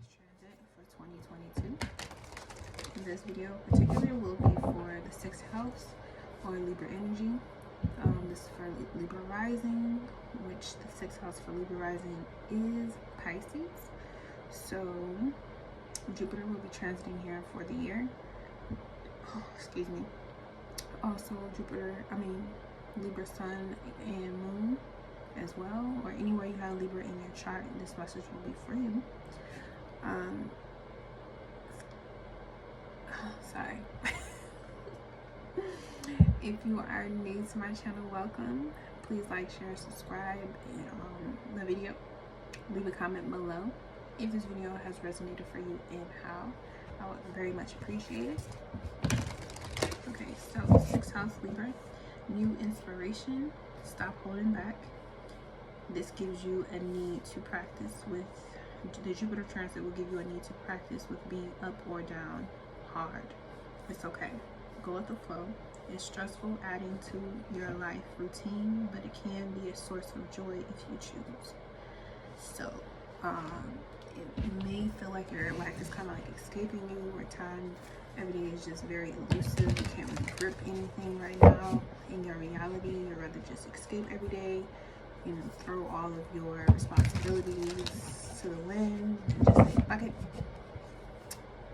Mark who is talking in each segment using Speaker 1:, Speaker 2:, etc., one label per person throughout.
Speaker 1: this transit for 2022. This video particularly will be for the 6th house or Libra energy. This is for Libra rising, which the 6th house for Libra rising is Pisces. So Jupiter will be transiting here for the year. Oh, excuse me. Also Libra sun and moon as well, or anywhere you have Libra in your chart, this message will be for you. Sorry. If you are new to my channel, welcome. Please like, share, subscribe, and the video. Leave a comment below if this video has resonated for you and how. I would very much appreciate it. Okay, so 6th house Libra, new inspiration. Stop holding back. This gives you a need to practice with the Jupiter transit. Will give you a need to practice with being up or down hard. It's okay. Go with the flow. It's stressful adding to your life routine, but it can be a source of joy if you choose. So it may feel like your life is kind of like escaping you, or time every day is just very elusive. You can't really grip anything right now in your reality. You'd rather just escape every day, you know, throw all of your responsibilities to the wind and just say, fuck it.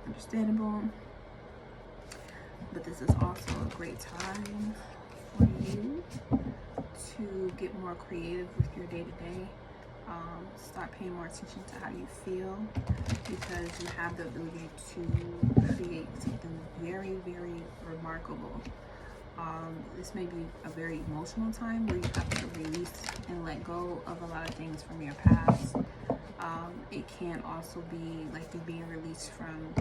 Speaker 1: Understandable. But this is also a great time for you to get more creative with your day-to-day. Start paying more attention to how you feel, because you have the ability to create something very, very remarkable. This may be a very emotional time where you have to release and let go of a lot of things from your past. It can also be like you being released from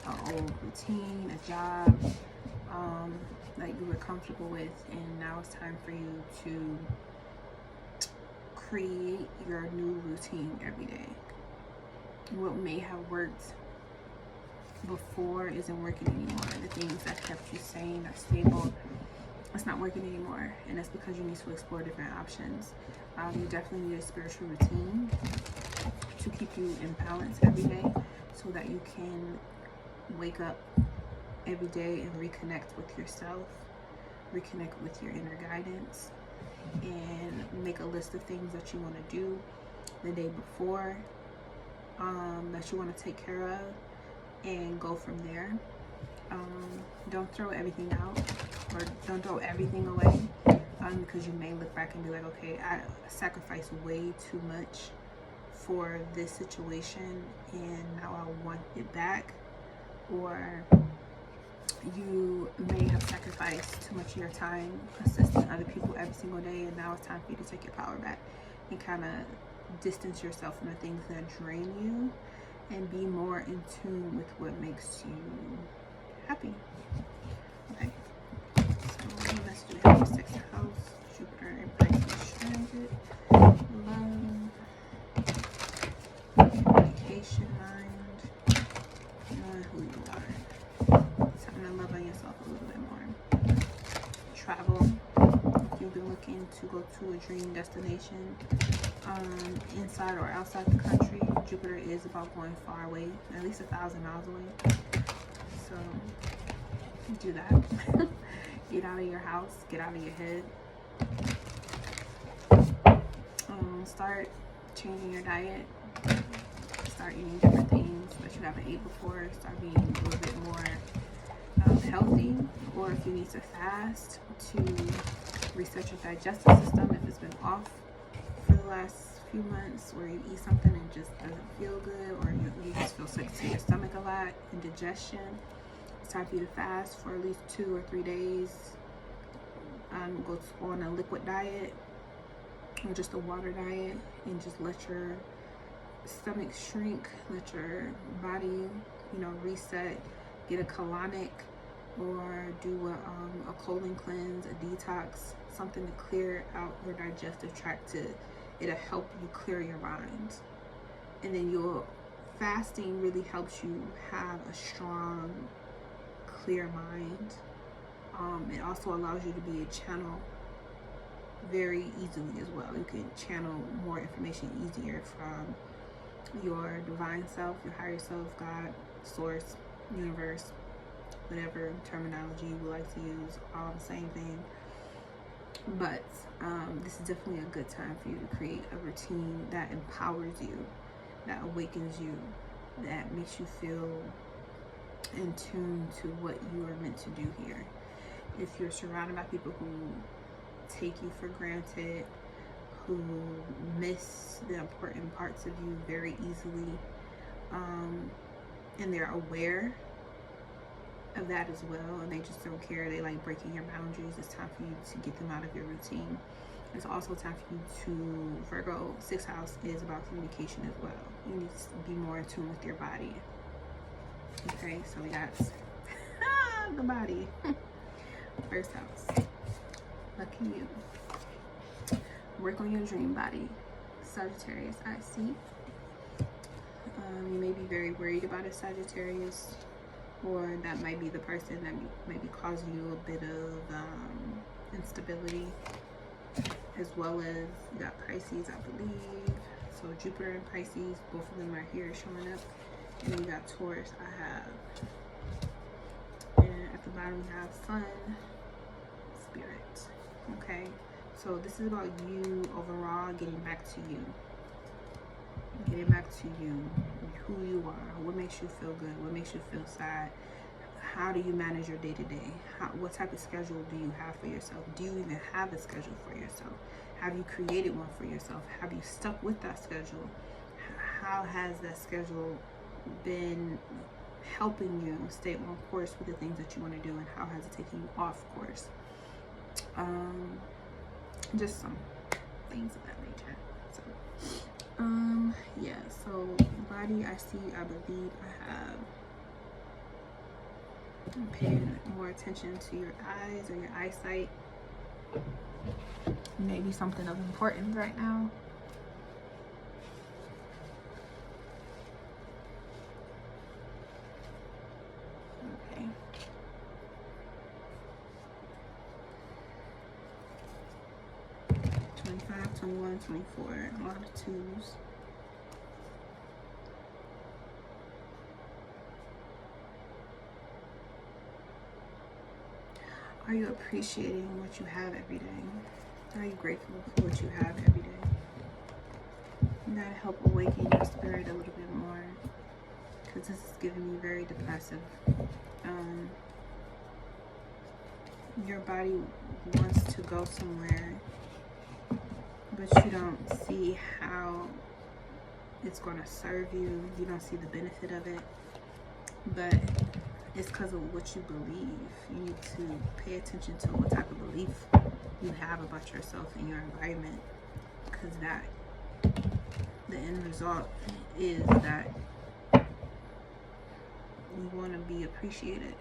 Speaker 1: an old routine, a job that you were comfortable with, and now it's time for you to create your new routine every day. What may have worked before isn't working anymore. The things that kept you sane or stable, it's not working anymore, and that's because you need to explore different options. You definitely need a spiritual routine to keep you in balance every day, so that you can wake up every day and reconnect with yourself, reconnect with your inner guidance, and make a list of things that you want to do the day before, that you want to take care of, and go from there. Don't throw everything out, or don't throw everything away, because you may look back and be like, okay, I sacrificed way too much for this situation and now I want it back. Or you may have sacrificed too much of your time assisting other people every single day, and now it's time for you to take your power back and kind of distance yourself from the things that drain you and be more in tune with what makes you happy. Okay, so let's do the 6th house, Jupiter and Pisces transit, love, communication, mind, knowing who you are, something to love on yourself a little bit more. Travel, if you've been looking to go to a dream destination, inside or outside the country. Jupiter is about going far away, at least 1,000 miles away. So do that. Get out of your house, get out of your head. Start changing your diet. Start eating different things that you haven't ate before. Start being a little bit more healthy, or if you need to fast to reset your digestive system if it's been off for the last few months, where you eat something and just doesn't feel good, or you just feel sick to your stomach a lot, indigestion. It's time for you to fast for at least 2 or 3 days. Go on a liquid diet or just a water diet, and just let your stomach shrink, let your body, you know, reset. Get a colonic, or do a colon cleanse, a detox, something to clear out your digestive tract. It'll help you clear your mind. And then your fasting really helps you have a strong, clear mind. It also allows you to be a channel very easily as well. You can channel more information easier from your divine self, your higher self, God, source, universe, whatever terminology you would like to use, all the same thing. But this is definitely a good time for you to create a routine that empowers you, that awakens you, that makes you feel in tune to what you are meant to do here. If you're surrounded by people who take you for granted, who miss the important parts of you very easily, and they're aware of that as well, and they just don't care, they like breaking your boundaries, it's time for you to get them out of your routine. It's also time for you to, Virgo, 6th house is about communication as well. You need to be more in tune with your body. Okay, so we got the body. 1st house. Lucky you. Work on your dream body. Sagittarius, I see. You may be very worried about a Sagittarius, or that might be the person that may be causing you a bit of instability, as well as you got Pisces, I believe. So Jupiter and Pisces, both of them are here showing up. And then you got Taurus, I have. And at the bottom we have Sun, Spirit. Okay, so this is about you overall getting back to you. Getting back to you, who you are, what makes you feel good, what makes you feel sad. How do you manage your day-to-day? What type of schedule do you have for yourself? Do you even have a schedule for yourself? Have you created one for yourself? Have you stuck with that schedule? How has that schedule been helping you stay on course with the things that you want to do, and how has it taken you off course? Just some things of that nature. So yeah, so body, I see, I believe I have paying more attention to your eyes or your eyesight. Maybe something of importance right now. Okay. $25, $21, $24, a lot of 2s. Are you appreciating what you have every day? Are you grateful for what you have every day? You gotta help awaken your spirit a little bit more, because this is giving me very depressive. Your body wants to go somewhere, but you don't see how it's going to serve you. You don't see the benefit of it, but it's because of what you believe. You need to pay attention to what type of belief you have about yourself and your environment, because that the end result is that you want to be appreciated.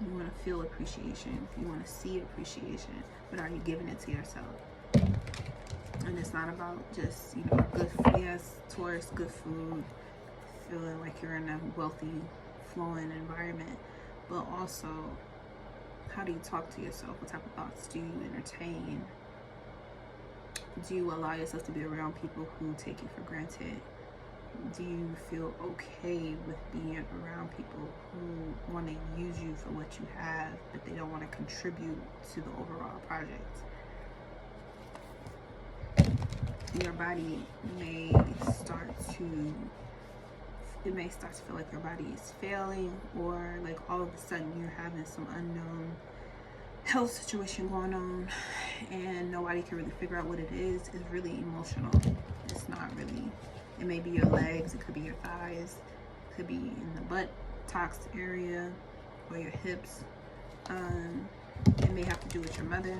Speaker 1: You want to feel appreciation. You want to see appreciation, but are you giving it to yourself? And it's not about just, you know, good, yes, Taurus, good food, feeling like you're in a wealthy, flowing environment, but also how do you talk to yourself? What type of thoughts do you entertain? Do you allow yourself to be around people who take you for granted? Do you feel okay with being around people who want to use you for what you have, but they don't want to contribute to the overall project? Your body may start to feel like your body is failing, or like all of a sudden you're having some unknown health situation going on and nobody can really figure out what it is. It's really emotional. It's not really, it may be your legs, it could be your thighs, it could be in the buttocks area or your hips. It may have to do with your mother,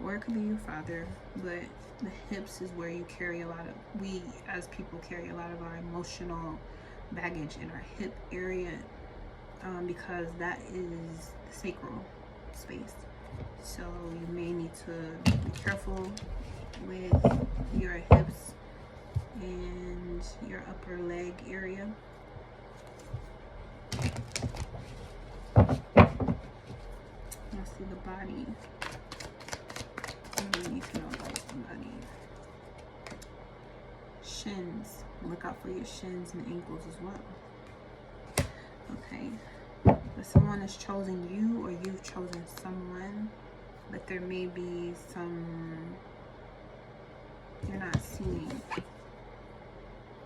Speaker 1: or it could be your father, but the hips is where you carry a lot of, we as people carry a lot of our emotional baggage in our hip area, because that is the sacral space. So you may need to be careful with your hips and your upper leg area. Let's see the body. What do you need to know about the body? shins. Look out for your shins and ankles as well. Okay. But someone has chosen you, or you've chosen someone, but there may be some you're not seeing.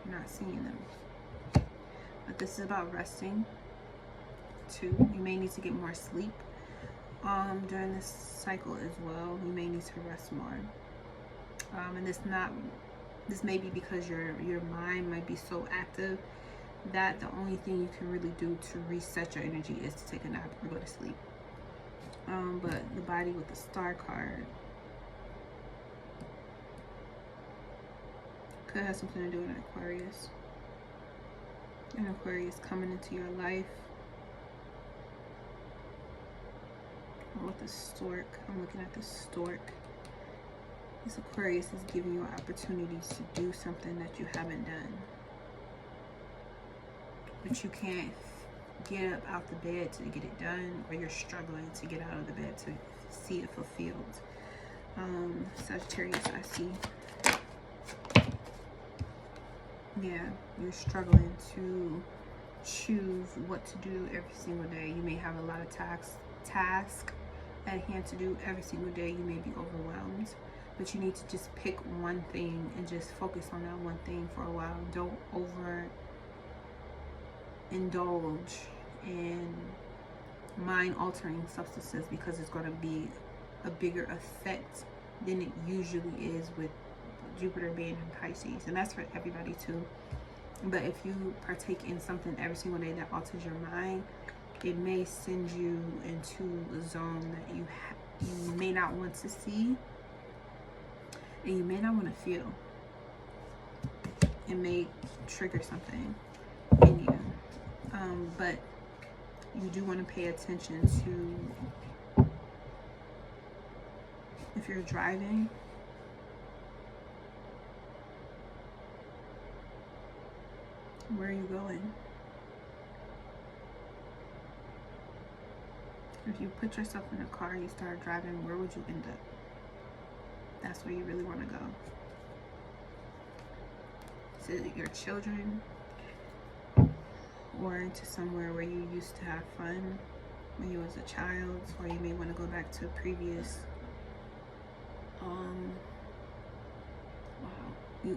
Speaker 1: You're not seeing them. But this is about resting too. You may need to get more sleep during this cycle as well. You may need to rest more. And this may be because your mind might be so active that the only thing you can really do to reset your energy is to take a nap or go to sleep. But the body with the star card could have something to do with an Aquarius. An Aquarius coming into your life. Or with the stork. I'm looking at the stork. This Aquarius is giving you opportunities to do something that you haven't done. But you can't get up out the bed to get it done, or you're struggling to get out of the bed to see it fulfilled. Sagittarius, I see. Yeah, you're struggling to choose what to do every single day. You may have a lot of tasks at hand to do every single day. You may be overwhelmed, but you need to just pick one thing and just focus on that one thing for a while. Don't indulge in mind-altering substances, because it's going to be a bigger effect than it usually is with Jupiter being in Pisces. And that's for everybody too. But if you partake in something every single day that alters your mind, it may send you into a zone that you may not want to see, and you may not want to feel. It may trigger something in you. But you do want to pay attention to, if you're driving, where are you going? If you put yourself in a car and you start driving, where would you end up? That's where you really want to go. Is it your children? Or into somewhere where you used to have fun when you was a child? Or you may want to go back to previous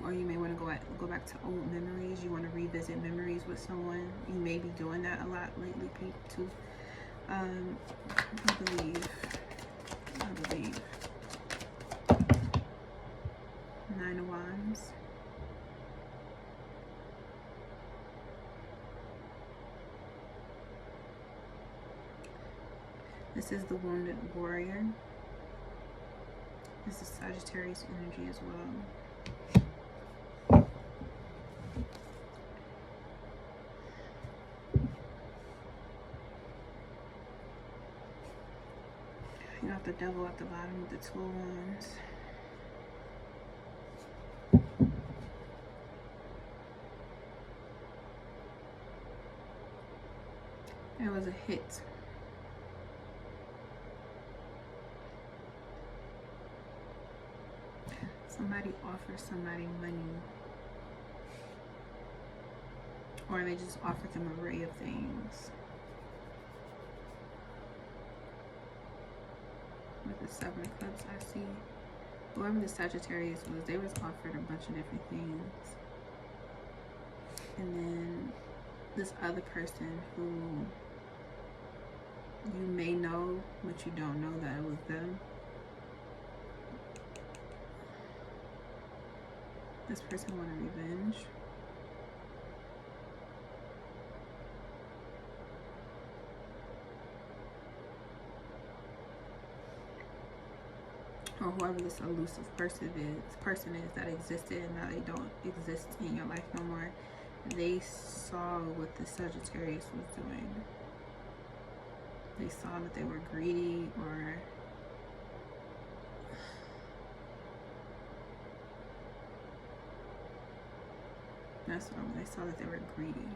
Speaker 1: or you may want to go back to old memories. You want to revisit memories with someone. You may be doing that a lot lately, people, too. I believe Nine of Wands. This is the Wounded Warrior. This is Sagittarius energy as well. You got the Devil at the bottom with the Two of Wands. It was a hit. Somebody offers somebody money, or they just offered them an array of things. With the Seven of Cups, I see. Whoever the Sagittarius was, they was offered a bunch of different things. And then this other person who you may know, but you don't know that it was them. This person wanted revenge. Or whoever this elusive person is that existed and now they don't exist in your life no more. They saw what the Sagittarius was doing. They saw that they were greedy, or that's what they saw, that they were greedy.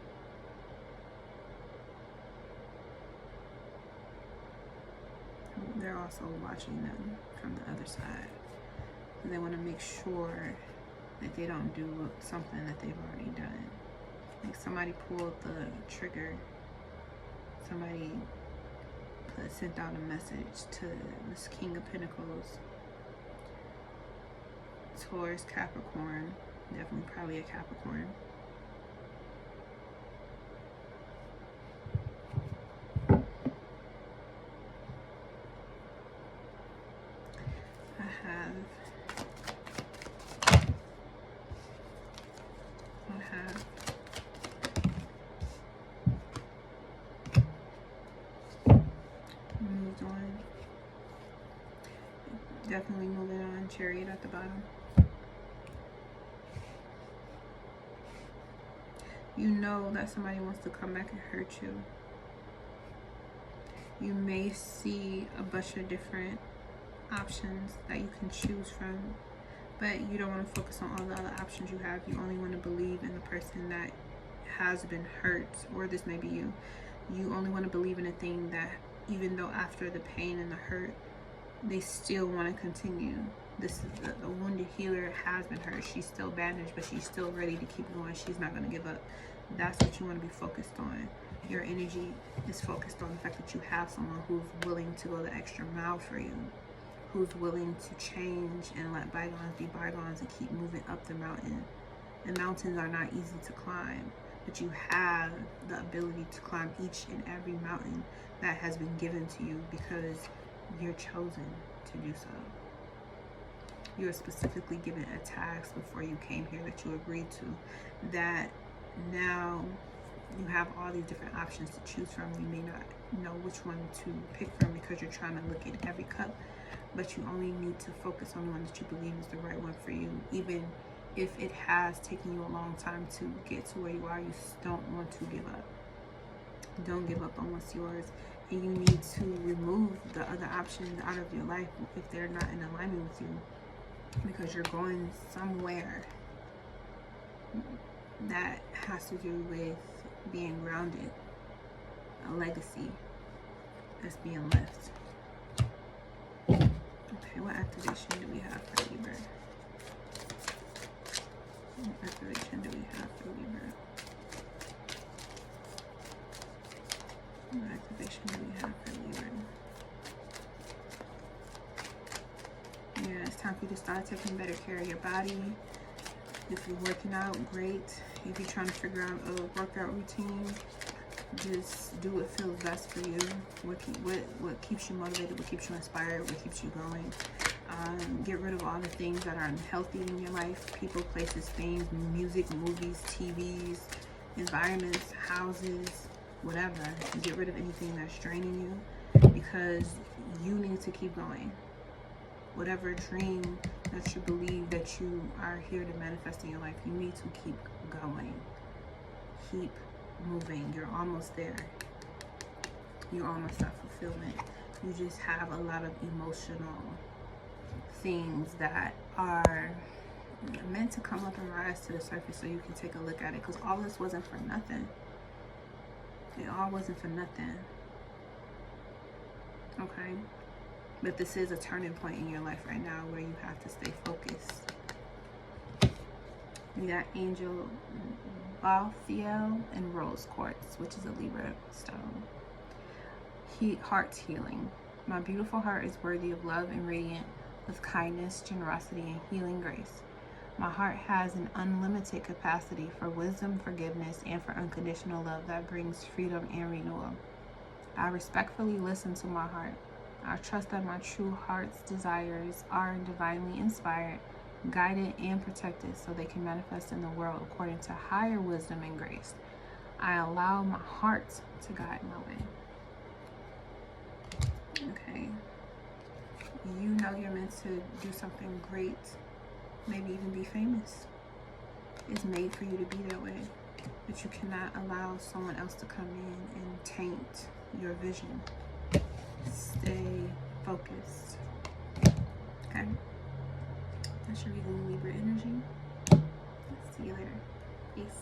Speaker 1: They're also watching them from the other side. They want to make sure that they don't do something that they've already done. Like somebody pulled the trigger. Somebody sent out a message to this King of Pentacles. Taurus, Capricorn. Definitely probably a Capricorn. Definitely moving on. Chariot at the bottom. You know that somebody wants to come back and hurt you. You may see a bunch of different options that you can choose from, but you don't want to focus on all the other options you have. You only want to believe in the person that has been hurt, or this may be you. You only want to believe in a thing that, even though after the pain and the hurt, they still want to continue. This is the wounded healer has been hurt. She's still bandaged, but she's still ready to keep going. She's not going to give up. That's what you want to be focused on. Your energy is focused on the fact that you have someone who's willing to go the extra mile for you, who's willing to change and let bygones be bygones and keep moving up the mountain. The mountains are not easy to climb, but you have the ability to climb each and every mountain that has been given to you because you're chosen to do so. You were specifically given a task before you came here that you agreed to, that now you have all these different options to choose from. You may not know which one to pick from because you're trying to look at every cup, but you only need to focus on the one that you believe is the right one for you. Even if it has taken you a long time to get to where you are, you don't want to give up. Don't give up on what's yours. And you need to remove the other options out of your life if they're not in alignment with you, because you're going somewhere that has to do with being grounded, a legacy that's being left. Okay, what activation do we have for Libra? What activation do we have for Libra? What activation do we have for Libra? Yeah, it's time for you to start taking better care of your body. If you're working out, great. If you're trying to figure out a workout routine, just do what feels best for you. What keeps you motivated, what keeps you inspired, what keeps you going. Get rid of all the things that are unhealthy in your life. People, places, things, music, movies, TVs, environments, houses, whatever. Get rid of anything that's draining you, because you need to keep going. Whatever dream that you believe that you are here to manifest in your life, you need to keep going. Keep moving. You're almost there. You're almost at fulfillment. You just have a lot of emotional things that are meant to come up and rise to the surface so you can take a look at it, because all this wasn't for nothing. It all wasn't for nothing. Okay? But this is a turning point in your life right now where you have to stay focused. We got Angel Balthiel and Rose Quartz, which is a Libra stone. Heart healing. My beautiful heart is worthy of love and radiant with kindness, generosity, and healing grace. My heart has an unlimited capacity for wisdom, forgiveness, and for unconditional love that brings freedom and renewal. I respectfully listen to my heart. I trust that my true heart's desires are divinely inspired, guided, and protected so they can manifest in the world according to higher wisdom and grace. I allow my heart to guide my way. Okay. You know you're meant to do something great, maybe even be famous. It's made for you to be that way, but you cannot allow someone else to come in and taint your vision. Stay focused. Okay? That's your reading, Libra energy. See you later. Peace.